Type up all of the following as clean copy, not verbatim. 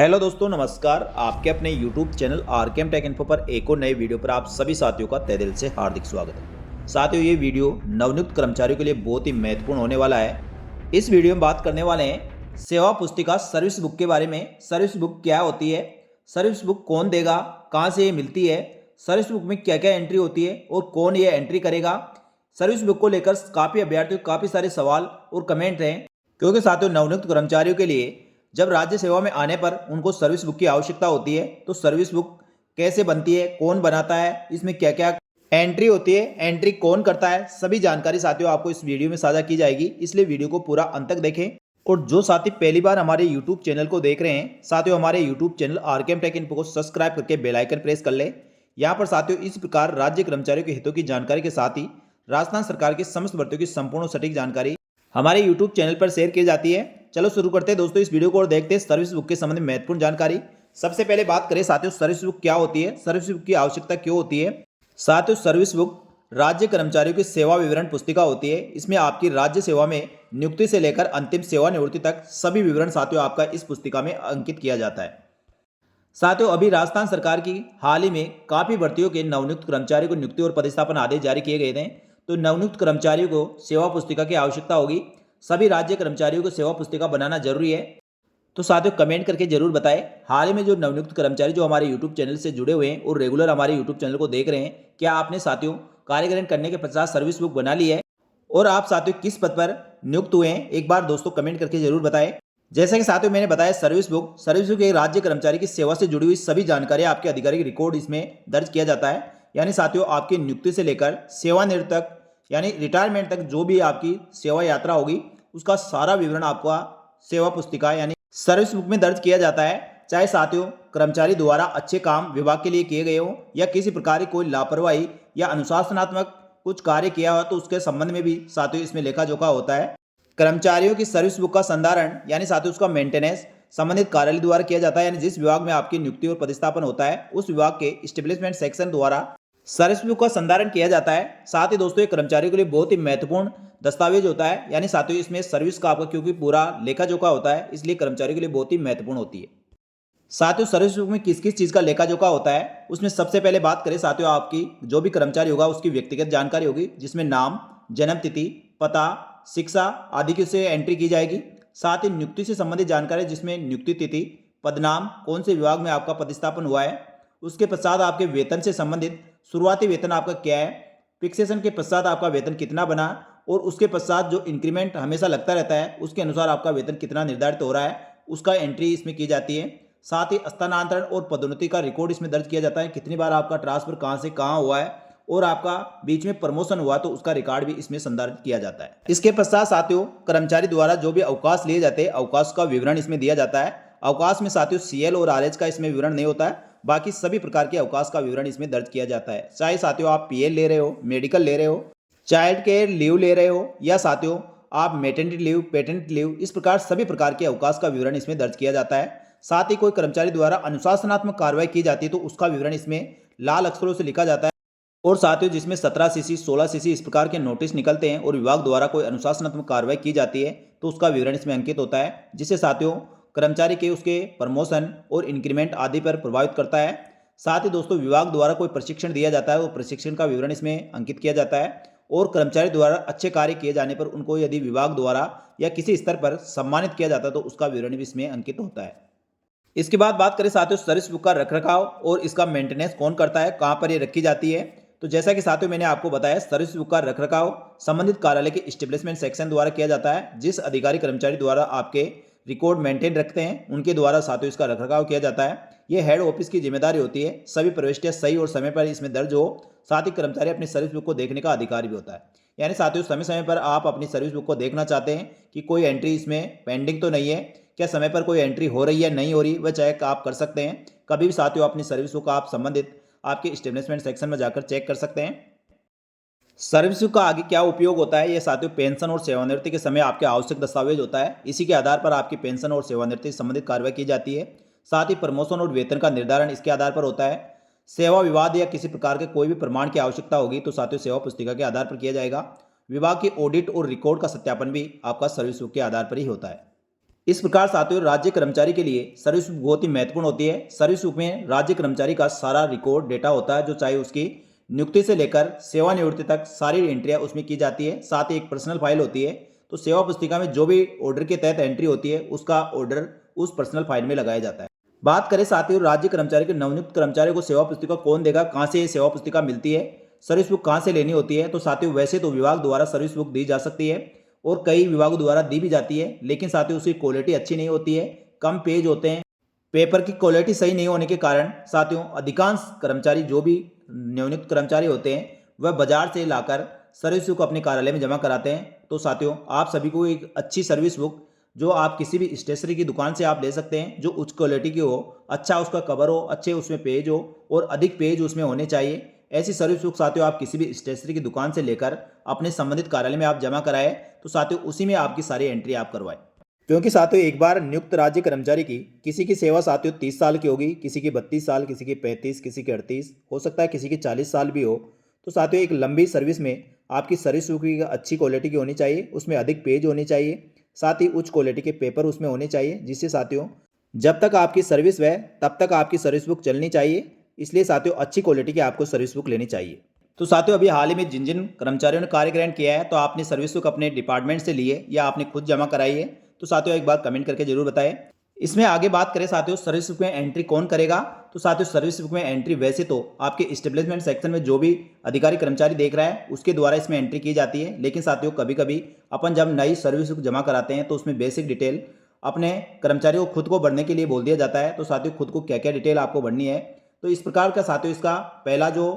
Hello दोस्तों, नमस्कार। आपके अपने YouTube channel RKM take info पर एक और नए वीडियो पर आप सभी साथियों का तहे दिल से हार्दिक स्वागत है। साथियों, ये वीडियो नवनियुक्त कर्मचारियों के लिए बहुत ही महत्वपूर्ण होने वाला है। इस वीडियो में बात करने वाले हैं सेवा पुस्तिका सर्विस बुक के बारे में। सर्विस बुक क्या होती है, सर्विस बुक कौन देगा, कहाँ से ये मिलती है, सर्विस बुक में क्या क्या एंट्री होती है और कौन ये एंट्री करेगा। सर्विस बुक को लेकर काफ़ी अभ्यर्थियों के काफ़ी सारे सवाल और कमेंट हैं, क्योंकि साथियों नवनियुक्त कर्मचारियों के लिए जब राज्य सेवा में आने पर उनको सर्विस बुक की आवश्यकता होती है। तो सर्विस बुक कैसे बनती है, कौन बनाता है, इसमें क्या क्या एंट्री होती है, एंट्री कौन करता है, सभी जानकारी साथियों आपको इस वीडियो में साझा की जाएगी। इसलिए वीडियो को पूरा अंत तक देखें। और जो साथी पहली बार हमारे यूट्यूब चैनल को देख रहे हैं, साथियों हमारे YouTube channel RKM take info को सब्सक्राइब करके बेल आइकन प्रेस कर ले। यहाँ पर साथियों इस प्रकार राज्य कर्मचारियों के हितों की जानकारी के साथ ही राजस्थान सरकार की समस्त भर्तियों की संपूर्ण सटीक जानकारी हमारे YouTube चैनल पर शेयर की जाती है। चलो शुरू करते हैं दोस्तों इस वीडियो को और देखते हैं सर्विस बुक के संबंध में महत्वपूर्ण जानकारी। सबसे पहले बात करें साथियों सर्विस बुक क्या होती है, सर्विस बुक की आवश्यकता क्यों होती है। साथियों सर्विस बुक राज्य कर्मचारियों की सेवा विवरण पुस्तिका होती है। इसमें आपकी राज्य सेवा में नियुक्ति से लेकर अंतिम सेवानिवृत्ति तक सभी विवरण साथियों आपका इस पुस्तिका में अंकित किया जाता है। साथियों अभी राजस्थान सरकार की हाल ही में काफी भर्तियों के नवनियुक्त कर्मचारियों को नियुक्ति और पदस्थापन आदेश जारी किए गए थे। तो नवनियुक्त कर्मचारियों को सेवा पुस्तिका की आवश्यकता होगी। सभी राज्य कर्मचारियों को सेवा पुस्तिका बनाना जरूरी है। तो साथियों कमेंट करके जरूर बताएं, हाल ही में जो नवनियुक्त कर्मचारी जो हमारे यूट्यूब चैनल से जुड़े हुए हैं और रेगुलर हमारे यूट्यूब चैनल को देख रहे हैं, क्या आपने साथियों कार्य ग्रहण करने के पश्चात सर्विस बुक बना ली है और आप साथियों किस पद पर नियुक्त हुए हैं, एक बार दोस्तों कमेंट करके जरूर बताएं। जैसा कि साथियों मैंने बताया सर्विस बुक एक राज्य कर्मचारी की सेवा से जुड़ी हुई सभी जानकारी आपके आधिकारिक रिकॉर्ड इसमें दर्ज किया जाता है। यानी साथियों आपकी नियुक्ति से लेकर सेवानिवृत्ति तक यानी रिटायरमेंट तक जो भी आपकी सेवा यात्रा होगी उसका सारा विवरण आपका सेवा पुस्तिका यानी सर्विस बुक में दर्ज किया जाता है। चाहे साथियों कर्मचारी द्वारा अच्छे काम विभाग के लिए किए गए हों या किसी प्रकार की कोई लापरवाही या अनुशासनात्मक कुछ कार्य किया हो तो उसके संबंध में भी साथियों इसमें लेखा जोखा होता है। कर्मचारियों की सर्विस बुक का संधारण यानी साथियों उसका मेंटेनेंस संबंधित कार्यालय द्वारा किया जाता है। यानी जिस विभाग में आपकी नियुक्ति और पदस्थापन होता है उस विभाग के एस्टेब्लिशमेंट सेक्शन द्वारा सर्विस बुक का संधारण किया जाता है। साथ ही दोस्तों ये कर्मचारियों के लिए बहुत ही महत्वपूर्ण दस्तावेज होता है। यानी साथियों इसमें सर्विस का आपका क्योंकि पूरा लेखा जोखा होता है, इसलिए कर्मचारियों के लिए बहुत ही महत्वपूर्ण होती है। साथियों सर्विस बुक में किस किस चीज़ का लेखा जोखा होता है, उसमें सबसे पहले बात करें साथियों आपकी जो भी कर्मचारी होगा उसकी व्यक्तिगत जानकारी होगी, जिसमें नाम, जन्म तिथि, पता, शिक्षा आदि की उससे एंट्री की जाएगी। साथ ही नियुक्ति से संबंधित जानकारी जिसमें नियुक्ति तिथि, पदनाम, कौन से विभाग में आपका पदस्थापन हुआ है, उसके पश्चात आपके वेतन से संबंधित शुरुआती वेतन आपका क्या है, फिक्सेशन के पश्चात आपका वेतन कितना बना और उसके पश्चात जो इंक्रीमेंट हमेशा लगता रहता है उसके अनुसार आपका वेतन कितना निर्धारित हो रहा है, उसका एंट्री इसमें की जाती है। साथ ही स्थानांतरण और पदोन्नति का रिकॉर्ड इसमें दर्ज किया जाता है, कितनी बार आपका ट्रांसफर कहाँ से कहाँ हुआ है और आपका बीच में प्रमोशन हुआ तो उसका रिकॉर्ड भी इसमें संदर्भित किया जाता है। इसके पश्चात साथियों कर्मचारी द्वारा जो भी अवकाश लिए जाते हैं अवकाश का विवरण इसमें दिया जाता है। अवकाश में साथियों सीएल और आरएच का इसमें विवरण नहीं होता है, बाकी सभी प्रकार के अवकाश का विवरण इसमें दर्ज किया जाता है। चाहे साथियों आप पीएल ले रहे हो, मेडिकल ले रहे हो, चाइल्ड केयर लीव ले रहे हो या साथियों आप मेटर्निटी लीव, पेटर्निटी लीव, इस प्रकार सभी प्रकार के अवकाश का विवरण इसमें दर्ज किया जाता है। साथ ही कोई कर्मचारी द्वारा अनुशासनात्मक कार्रवाई की जाती है तो उसका विवरण इसमें लाल अक्षरों से लिखा जाता है। और साथियों जिसमें 17 सीसी 16 सीसी इस प्रकार के नोटिस निकलते हैं और विभाग द्वारा कोई अनुशासनात्मक कार्रवाई की जाती है तो उसका विवरण इसमें अंकित होता है, जिससे साथियों कर्मचारी के उसके प्रमोशन और इंक्रीमेंट आदि पर प्रभावित करता है। साथ ही दोस्तों विभाग द्वारा कोई प्रशिक्षण दिया जाता है वो प्रशिक्षण का विवरण इसमें अंकित किया जाता है। और कर्मचारी द्वारा अच्छे कार्य किए जाने पर उनको यदि विभाग द्वारा या किसी स्तर पर सम्मानित किया जाता है तो उसका विवरण भी इसमें अंकित होता है। इसके बाद बात करें साथियों सर्विस बुक का रखरखाव और इसका मेंटेनेंस कौन करता है, कहाँ पर ये रखी जाती है। तो जैसा कि साथियों मैंने आपको बताया सर्विस बुक का रखरखाव संबंधित कार्यालय के एस्टेब्लिशमेंट सेक्शन द्वारा किया जाता है। जिस अधिकारी कर्मचारी द्वारा आपके रिकॉर्ड मेंटेन रखते हैं उनके द्वारा साथियों इसका रखरखाव किया जाता है। ये हेड ऑफिस की जिम्मेदारी होती है, सभी प्रविष्टियां सही और समय पर इसमें दर्ज हो। साथ ही कर्मचारी अपनी सर्विस बुक को देखने का अधिकारी भी होता है। यानी साथियों समय समय पर आप अपनी सर्विस बुक को देखना चाहते हैं कि कोई एंट्री इसमें पेंडिंग तो नहीं है, क्या समय पर कोई एंट्री हो रही है नहीं हो रही, वह चेक आप कर सकते हैं। कभी भी साथियों अपनी सर्विस बुक आप संबंधित आपके एस्टेब्लिशमेंट सेक्शन में जाकर चेक कर सकते हैं। सर्विस बुक का आगे क्या उपयोग होता है, ये साथियों पेंशन और सेवानिवृत्ति के समय आपके आवश्यक दस्तावेज होता है। इसी के आधार पर आपकी पेंशन और सेवानिवृत्ति से संबंधित कार्रवाई की जाती है। साथ ही प्रमोशन और वेतन का निर्धारण इसके आधार पर होता है। सेवा विवाद या किसी प्रकार के कोई भी प्रमाण की आवश्यकता होगी तो साथियों सेवा पुस्तिका के आधार पर किया जाएगा। विभाग की ऑडिट और रिकॉर्ड का सत्यापन भी आपका सर्विस बुक के आधार पर ही होता है। इस प्रकार साथियों राज्य कर्मचारी के लिए सर्विस बुक बहुत ही महत्वपूर्ण होती है। सर्विस बुक में राज्य कर्मचारी का सारा रिकॉर्ड डेटा होता है, जो चाहे उसकी नियुक्ति से लेकर सेवानिवृत्ति तक सारी एंट्रियां उसमें की जाती है। साथ ही एक पर्सनल फाइल होती है, तो सेवा पुस्तिका में जो भी ऑर्डर के तहत एंट्री होती है उसका ऑर्डर उस पर्सनल फाइल में लगाया जाता है। बात करें साथियों राज्य कर्मचारी के नवनियुक्त कर्मचारी को सेवा पुस्तिका कौन देगा, कहाँ से ये सेवा पुस्तिका मिलती है, सर्विस बुक कहाँ से लेनी होती है, तो साथियों वैसे तो विभाग द्वारा सर्विस बुक दी जा सकती है और कई विभागों द्वारा दी भी जाती है, लेकिन साथियों उसकी क्वालिटी अच्छी नहीं होती है, कम पेज होते हैं। पेपर की क्वालिटी सही नहीं होने के कारण साथियों अधिकांश कर्मचारी जो भी नवनियुक्त कर्मचारी होते हैं वह बाजार से लाकर सर्विस बुक अपने कार्यालय में जमा कराते हैं। तो साथियों आप सभी को एक अच्छी सर्विस बुक जो आप किसी भी स्टेशनरी की दुकान से आप ले सकते हैं, जो उच्च क्वालिटी की हो, अच्छा उसका कवर हो, अच्छे उसमें पेज हो और अधिक पेज उसमें होने चाहिए। ऐसी सर्विस बुक साथियों आप किसी भी स्टेशनरी की दुकान से लेकर अपने संबंधित कार्यालय में आप जमा कराएं, तो साथियों उसी में आपकी सारी एंट्री आप करवाएं। क्योंकि साथियों एक बार नियुक्त राज्य कर्मचारी की किसी की सेवा साथियों 30 साल की होगी, किसी की 32 साल, किसी की 35, किसी की 38, हो सकता है किसी की 40 साल भी हो। तो साथियों एक लंबी सर्विस में आपकी सर्विस बुक की अच्छी क्वालिटी की होनी चाहिए, उसमें अधिक पेज होने चाहिए, साथ ही उच्च क्वालिटी के पेपर उसमें होने चाहिए, जिससे साथियों जब तक आपकी सर्विस है तब तक आपकी सर्विस बुक चलनी चाहिए। इसलिए साथियों अच्छी क्वालिटी की आपको सर्विस बुक लेनी चाहिए। तो साथियों अभी हाल ही में जिन जिन कर्मचारियों ने कार्य ग्रहण किया है, तो आपने सर्विस बुक अपने डिपार्टमेंट से लिए या आपने खुद जमा कराई है, तो साथियों एक बार कमेंट करके जरूर बताएं। इसमें आगे बात करें साथियों सर्विस बुक में एंट्री कौन करेगा, तो साथियों सर्विस बुक में एंट्री वैसे तो आपके इस्टेब्लिशमेंट सेक्शन में जो भी अधिकारी कर्मचारी देख रहा है उसके द्वारा इसमें एंट्री की जाती है। लेकिन साथियों कभी कभी अपन जब नई सर्विस बुक जमा कराते हैं तो उसमें बेसिक डिटेल अपने कर्मचारियों को खुद को भरने के लिए बोल दिया जाता है। तो साथियों खुद को क्या क्या डिटेल आपको भरनी है, तो इस प्रकार का साथियों इसका पहला जो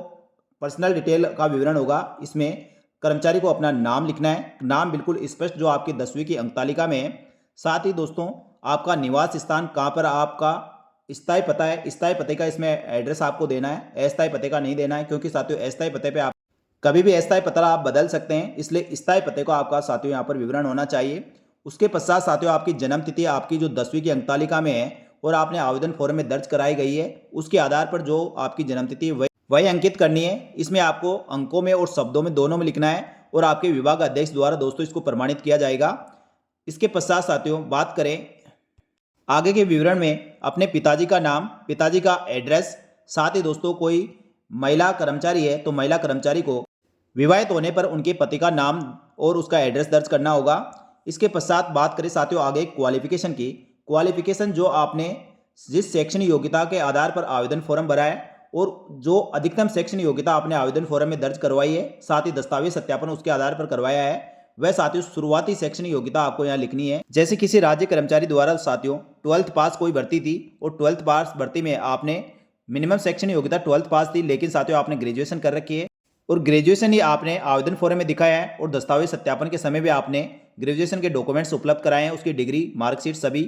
पर्सनल डिटेल का विवरण होगा, इसमें कर्मचारी को अपना नाम लिखना है, नाम बिल्कुल स्पष्ट जो आपकी 10वीं की अंक तालिका में है। साथ ही दोस्तों आपका निवास स्थान कहाँ पर आपका स्थायी पता है, स्थायी पते का इसमें एड्रेस आपको देना है, अस्थायी पते का नहीं देना है, क्योंकि साथियों अस्थायी पते पे आप कभी भी अस्थायी पता आप बदल सकते हैं, इसलिए स्थायी पते को आपका साथियों यहाँ पर विवरण होना चाहिए। उसके पश्चात साथियों आपकी जन्म तिथि आपकी जो 10वीं की अंक तालिका में है और आपने आवेदन फॉर्म में दर्ज कराई गई है, उसके आधार पर जो आपकी जन्म तिथि वही अंकित करनी है। इसमें आपको अंकों में और शब्दों में दोनों में लिखना है और आपके विभाग अध्यक्ष द्वारा दोस्तों इसको प्रमाणित किया जाएगा। इसके पश्चात साथियों बात करें आगे के विवरण में अपने पिताजी का नाम, पिताजी का एड्रेस, साथ ही दोस्तों कोई महिला कर्मचारी है तो महिला कर्मचारी को विवाहित होने पर उनके पति का नाम और उसका एड्रेस दर्ज करना होगा। इसके पश्चात बात करें साथियों आगे क्वालिफिकेशन की, क्वालिफिकेशन जो आपने जिस शैक्षणिक योग्यता के आधार पर आवेदन फॉर्म भरा है और जो अधिकतम शैक्षणिक योग्यता आपने आवेदन फॉर्म में दर्ज करवाई है, साथ ही दस्तावेज सत्यापन उसके आधार पर करवाया है, वह साथियों शुरुआती शैक्षणिक योग्यता आपको यहाँ लिखनी है। जैसे किसी राज्य कर्मचारी द्वारा साथियों 12th पास कोई भर्ती थी और 12th पास भर्ती में आपने मिनिमम शैक्षणिक योग्यता 12th पास थी, लेकिन साथियों आपने ग्रेजुएशन कर रखी है और ग्रेजुएशन ही आपने आवेदन फॉर्म में दिखाया है और दस्तावेज सत्यापन के समय भी आपने ग्रेजुएशन के डॉक्यूमेंट्स उपलब्ध कराए हैं, उसकी डिग्री, मार्कशीट, सभी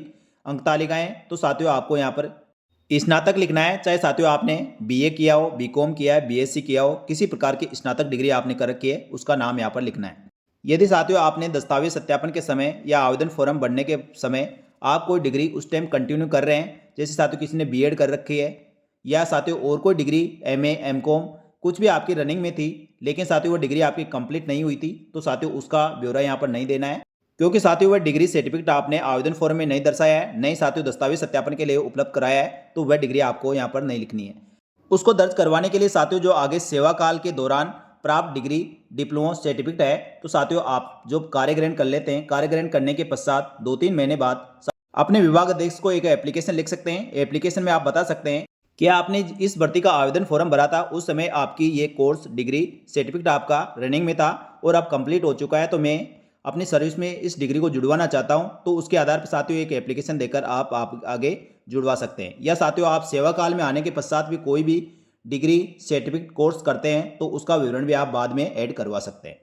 अंक तालिकाएं, तो साथियों आपको यहाँ पर स्नातक लिखना है। चाहे साथियों आपने बीए किया हो, बीकॉम किया है, बीएससी किया हो, किसी प्रकार की स्नातक डिग्री आपने कर रखी है, उसका नाम यहाँ पर लिखना है। यदि साथियों आपने दस्तावेज सत्यापन के समय या आवेदन फॉर्म भरने के समय आप कोई डिग्री उस टाइम कंटिन्यू कर रहे हैं, जैसे साथियों किसी ने बीएड कर रखी है या साथियों और कोई डिग्री एमए, एमकॉम कुछ भी आपकी रनिंग में थी, लेकिन साथियों वो डिग्री आपकी कंप्लीट नहीं हुई थी, तो साथियों उसका ब्यौरा यहाँ पर नहीं देना है, क्योंकि साथियों वह डिग्री सर्टिफिकेट आपने आवेदन फॉर्म में नहीं दर्शाया है, नहीं साथियों दस्तावेज सत्यापन के लिए उपलब्ध कराया है, तो वह डिग्री आपको यहाँ पर नहीं लिखनी है। उसको दर्ज करवाने के लिए साथियों जो आगे सेवा काल के दौरान प्राप्त डिग्री, डिप्लोमा, सर्टिफिकेट है, तो साथियों आप जो कार्य ग्रहण कर लेते हैं, कार्य ग्रहण करने के पश्चात 2-3 महीने बाद अपने विभाग अध्यक्ष को एक एप्लीकेशन लिख सकते हैं। एप्लीकेशन में आप बता सकते हैं कि आपने इस भर्ती का आवेदन फॉर्म भरा था, उस समय आपकी ये कोर्स, डिग्री, सर्टिफिकेट आपका रनिंग में था और अब कंप्लीट हो चुका है, तो मैं अपनी सर्विस में इस डिग्री को जुड़वाना चाहता हूं, तो उसके आधार पर साथियों एक एप्लीकेशन देकर आप आगे जुड़वा सकते हैं। या साथियों आप सेवा काल में आने के पश्चात भी कोई भी डिग्री, सर्टिफिकेट कोर्स करते हैं तो उसका विवरण भी आप बाद में ऐड करवा सकते हैं।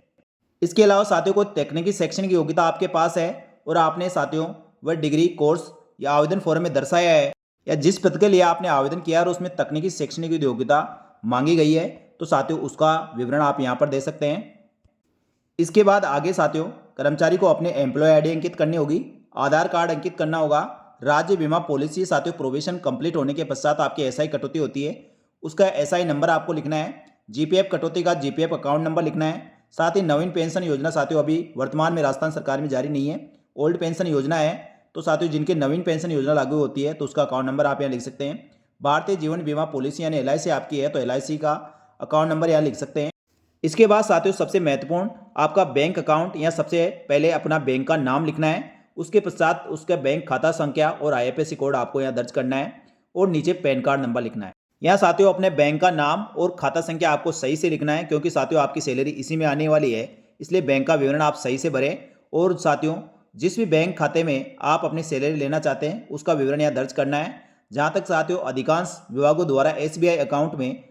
इसके अलावा साथियों को तकनीकी शैक्षणिक योग्यता आपके पास है और आपने साथियों वह डिग्री, कोर्स या आवेदन फॉर्म में दर्शाया है या जिस पद के लिए आपने आवेदन किया और उसमें तकनीकी शैक्षणिक योग्यता मांगी गई है, तो साथियों उसका विवरण आप यहाँ पर दे सकते हैं। इसके बाद आगे साथियों कर्मचारी को अपने एम्प्लॉय आईडी अंकित करनी होगी, आधार कार्ड अंकित करना होगा, राज्य बीमा पॉलिसी, साथियों प्रोबेशन कंप्लीट होने के पश्चात आपकी एसआई कटौती होती है, उसका एसआई नंबर आपको लिखना है, जीपीएफ कटौती का जीपीएफ अकाउंट नंबर लिखना है। साथ ही नवीन पेंशन योजना साथियों अभी वर्तमान में राजस्थान सरकार में जारी नहीं है, ओल्ड पेंशन योजना है, तो साथियों जिनके नवीन पेंशन योजना लागू होती है तो उसका अकाउंट नंबर आप यहाँ लिख सकते हैं। भारतीय जीवन बीमा पॉलिसी यानी LIC आपकी है तो LIC का अकाउंट नंबर यहाँ लिख सकते हैं। इसके बाद साथियों सबसे महत्वपूर्ण आपका बैंक अकाउंट, या सबसे पहले अपना बैंक का नाम लिखना है। उसके पश्चात उसका बैंक खाता संख्या और IFSC कोड आपको यहाँ दर्ज करना है और नीचे पैन कार्ड नंबर लिखना है। यहाँ साथियों अपने बैंक का नाम और खाता संख्या आपको सही से लिखना है, क्योंकि साथियों आपकी सैलरी इसी में आने वाली है, इसलिए बैंक का विवरण आप सही से भरें। और साथियों जिस भी बैंक खाते में आप अपनी सैलरी लेना चाहते हैं उसका विवरण यहाँ दर्ज करना है। जहाँ तक साथियों अधिकांश विभागों द्वारा SBI अकाउंट में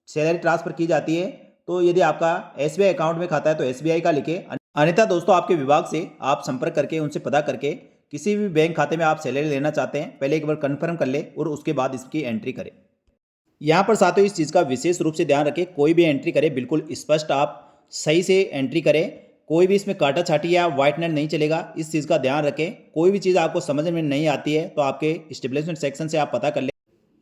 सैलरी ट्रांसफर की जाती है, तो यदि आपका SBI अकाउंट में खाता है तो SBI का लिखें, अन्यथा दोस्तों आपके विभाग से आप संपर्क करके उनसे पता करके किसी भी बैंक खाते में आप सैलरी लेना चाहते हैं पहले एक बार कंफर्म कर ले और उसके बाद इसकी एंट्री करें। यहाँ पर साथियों इस चीज़ का विशेष रूप से ध्यान रखें, कोई भी एंट्री करें बिल्कुल स्पष्ट आप सही से एंट्री करें, कोई भी इसमें काटा छाटी या व्हाइटनर नहीं चलेगा, इस चीज़ का ध्यान रखें। कोई भी चीज़ आपको समझ में नहीं आती है तो आपके एस्टेब्लिशमेंट सेक्शन से आप पता कर लें,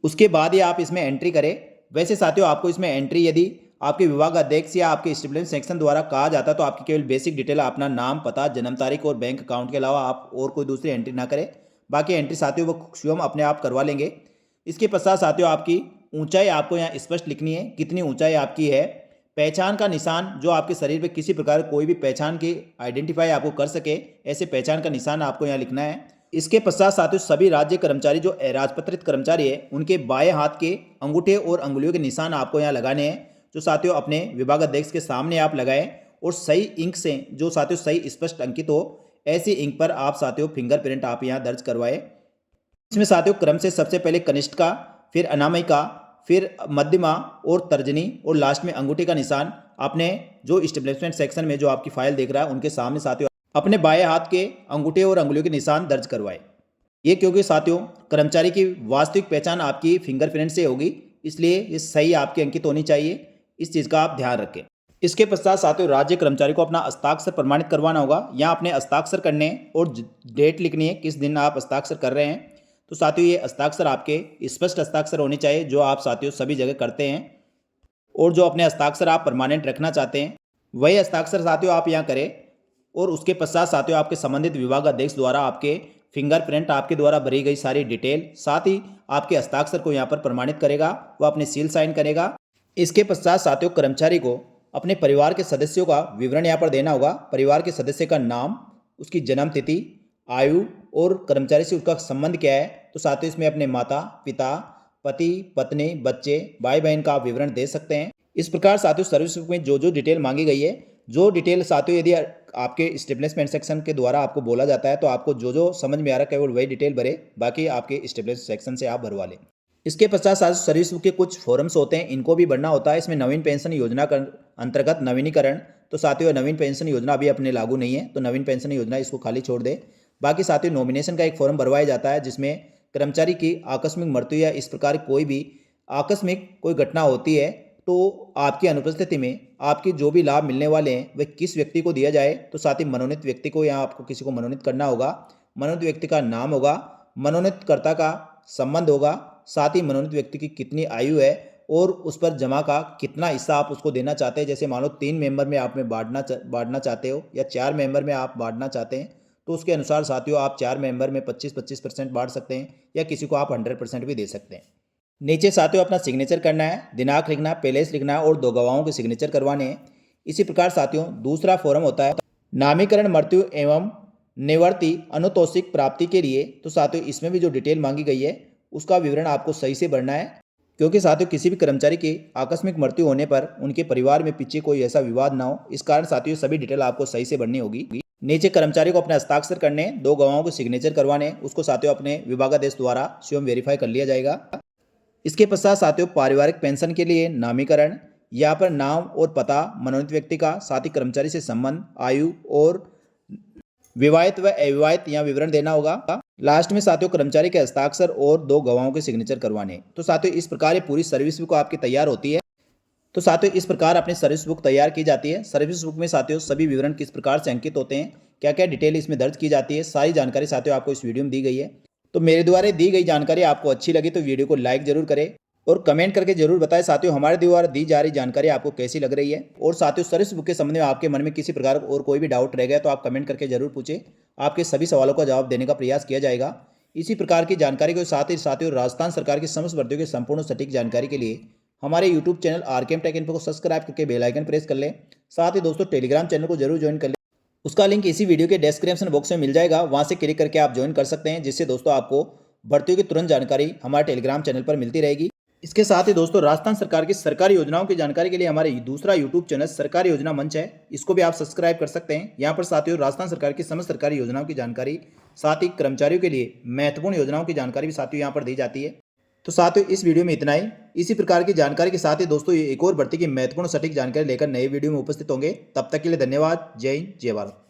उसके बाद ही आप इसमें एंट्री करें। वैसे साथियों आपको इसमें एंट्री यदि आपके विभाग अध्यक्ष या आपके एस्टेब्लिशमेंट सेक्शन द्वारा कहा जाता है तो आपकी केवल बेसिक डिटेल अपना नाम, पता, जन्म तारीख और बैंक अकाउंट के अलावा आप और कोई दूसरी एंट्री ना करें। बाकी एंट्री साथियों वो स्वयं अपने आप करवा लेंगे। इसके पश्चात साथियों आपकी ऊंचाई आपको यहाँ स्पष्ट लिखनी है, कितनी ऊंचाई आपकी है। पहचान का निशान जो आपके शरीर पे किसी प्रकार कोई भी पहचान की आइडेंटिफाई आपको कर सके, ऐसे पहचान का निशान आपको यहाँ लिखना है। इसके पश्चात साथियों सभी राज्य कर्मचारी जो राजपत्रित कर्मचारी है उनके बाएं हाथ के अंगूठे और अंगुलियों के निशान आपको यहाँ लगाने हैं, जो साथियों अपने विभाग अध्यक्ष के सामने आप लगाएं और सही इंक से, जो साथियों सही स्पष्ट अंकित हो, ऐसी इंक पर आप साथियों फिंगरप्रिंट आप यहाँ दर्ज करवाएं। इसमें साथियों क्रम से सबसे पहले कनिष्ठ का, फिर अनामिका, फिर मध्यमा और तर्जनी और लास्ट में अंगूठे का निशान आपने जो एस्टेब्लिशमेंट सेक्शन में जो आपकी फाइल देख रहा है उनके सामने साथियों अपने बाएं हाथ के अंगूठे और अंगुलियों के निशान दर्ज करवाए। ये क्योंकि साथियों कर्मचारी की वास्तविक पहचान आपकी फिंगरप्रिंट से होगी, इसलिए ये सही आपकी अंकित होनी चाहिए, इस चीज़ का आप ध्यान रखें। इसके पश्चात साथियों राज्य कर्मचारी को अपना हस्ताक्षर प्रमाणित करवाना होगा। यहाँ अपने हस्ताक्षर करने और डेट लिखनी है, किस दिन आप हस्ताक्षर कर रहे हैं। तो साथियों ये हस्ताक्षर आपके स्पष्ट हस्ताक्षर होने चाहिए जो आप साथियों सभी जगह करते हैं, और जो अपने हस्ताक्षर आप परमानेंट रखना चाहते हैं वही हस्ताक्षर साथियों आप यहाँ करें। और उसके पश्चात साथियों आपके संबंधित विभाग अध्यक्ष द्वारा आपके फिंगरप्रिंट, आपके द्वारा भरी गई सारी डिटेल, साथ ही आपके हस्ताक्षर को यहाँ पर प्रमाणित करेगा, वह अपने सील साइन करेगा। इसके पश्चात साथियों कर्मचारी को अपने परिवार के सदस्यों का विवरण यहाँ पर देना होगा। परिवार के सदस्य का नाम, उसकी जन्म तिथि, आयु और कर्मचारी से उसका संबंध क्या है। तो साथियों इसमें अपने माता पिता, पति पत्नी, बच्चे, भाई बहन का आप विवरण दे सकते हैं। इस प्रकार साथियों सर्विस बुक में जो जो डिटेल मांगी गई है, जो डिटेल साथियों यदि आपके एस्टेब्लिशमेंट सेक्शन के द्वारा आपको बोला जाता है तो आपको जो जो समझ में आ रहा है केवल वही डिटेल भरे, बाकी आपके एस्टेब्लिशमेंट सेक्शन से आप भरवा लें। इसके पश्चात साथियों सर्विस बुक के कुछ फॉर्म्स होते हैं, इनको भी भरना होता है। इसमें नवीन पेंशन योजना का अंतर्गत नवीनीकरण, तो साथियों नवीन पेंशन योजना अभी अपने लागू नहीं है तो नवीन पेंशन योजना इसको खाली छोड़ दे। बाकी साथियों नॉमिनेशन का एक फॉर्म भरवाया जाता है जिसमें कर्मचारी की आकस्मिक मृत्यु या इस प्रकार कोई भी आकस्मिक कोई घटना होती है तो आपकी अनुपस्थिति में आपकी जो भी लाभ मिलने वाले हैं वह किस व्यक्ति को दिया जाए। तो साथ ही मनोनीत व्यक्ति को यहाँ आपको किसी को मनोनीत करना होगा, मनोनीत व्यक्ति का नाम होगा, मनोनीतकर्ता का संबंध होगा, साथ ही मनोनीत व्यक्ति की कितनी आयु है और उस पर जमा का कितना हिस्सा आप उसको देना चाहते हैं। जैसे मान लो 3 मेंबर में आप में बांटना चाहते हो या 4 मेंबर में आप बांटना चाहते हैं तो उसके अनुसार साथियों आप 4 मेंबर में 25-25% बांट सकते हैं या किसी को आप 100% भी दे सकते हैं। नीचे साथियों अपना सिग्नेचर करना है, दिनांक लिखना है, पैलेस लिखना है और 2 गवाहों के सिग्नेचर करवाने हैं। इसी प्रकार साथियों दूसरा फॉर्म होता है नामीकरण, मृत्यु एवं निवृत्ति अनुतोषिक प्राप्ति के लिए। तो साथियों इसमें भी जो डिटेल मांगी गई है उसका विवरण आपको सही से भरना है, क्योंकि साथियों किसी भी कर्मचारी की आकस्मिक मृत्यु होने पर उनके परिवार में पीछे कोई ऐसा विवाद ना हो, इस कारण साथियों सभी डिटेल आपको सही से भरनी होगी। नीचे कर्मचारी को अपने हस्ताक्षर करने, 2 गवाहों को सिग्नेचर करवाने, उसको साथियों अपने विभागाध्यक्ष द्वारा स्वयं वेरीफाई कर लिया जाएगा। इसके पश्चात साथियों पारिवारिक पेंशन के लिए नामीकरण, यहाँ पर नाम और पता मनोनीत व्यक्ति का, साथ ही कर्मचारी से संबंध, आयु और विवाहित व अविवाहित यहाँ विवरण देना होगा। लास्ट में साथियों कर्मचारी के हस्ताक्षर और 2 गवाहों के सिग्नेचर करवाने। तो साथियों इस प्रकार ये पूरी सर्विस बुक आपकी तैयार होती है। तो साथियों इस प्रकार अपनी सर्विस बुक तैयार की जाती है। सर्विस बुक में साथियों सभी विवरण किस प्रकार से अंकित होते हैं, क्या क्या डिटेल इसमें दर्ज की जाती है, सारी जानकारी साथियों आपको इस वीडियो में दी गई है। तो मेरे द्वारा दी गई जानकारी आपको अच्छी लगी तो वीडियो को लाइक जरूर करें और कमेंट करके जरूर बताएं साथियों हमारे द्वारा दी जा रही जानकारी आपको कैसी लग रही है। और साथियों सर्विस बुक के संबंध में आपके मन में किसी प्रकार और कोई भी डाउट रह गया तो आप कमेंट करके जरूर पूछें, आपके सभी सवालों का जवाब देने का प्रयास किया जाएगा। इसी प्रकार की जानकारी के साथ ही साथियों राजस्थान सरकार की समस्त भर्तियों की संपूर्ण सटीक जानकारी के लिए हमारे YouTube channel RKM take info को सब्सक्राइब करके बेल आइकन प्रेस कर लें। साथ ही दोस्तों टेलीग्राम चैनल को जरूर ज्वाइन कर लें, उसका लिंक इसी वीडियो के डिस्क्रिप्शन बॉक्स में मिल जाएगा, वहां से क्लिक करके आप ज्वाइन कर सकते हैं, जिससे दोस्तों आपको भर्तियों की तुरंत जानकारी हमारे टेलीग्राम चैनल पर मिलती रहेगी। इसके साथ ही दोस्तों राजस्थान सरकार की सरकारी योजनाओं की जानकारी के लिए हमारे दूसरा यूट्यूब चैनल सरकारी योजना मंच है, इसको भी आप सब्सक्राइब कर सकते हैं। यहाँ पर साथियों राजस्थान सरकार की समस्त सरकारी योजनाओं की जानकारी, साथ ही कर्मचारियों के लिए महत्वपूर्ण योजनाओं की जानकारी भी साथियों यहाँ पर दी जाती है। तो साथियों इस वीडियो में इतना ही। इसी प्रकार की जानकारी के साथ ही दोस्तों एक और भर्ती की महत्वपूर्ण सटीक जानकारी लेकर नए वीडियो में उपस्थित होंगे। तब तक के लिए धन्यवाद। जय हिंद, जय भारत।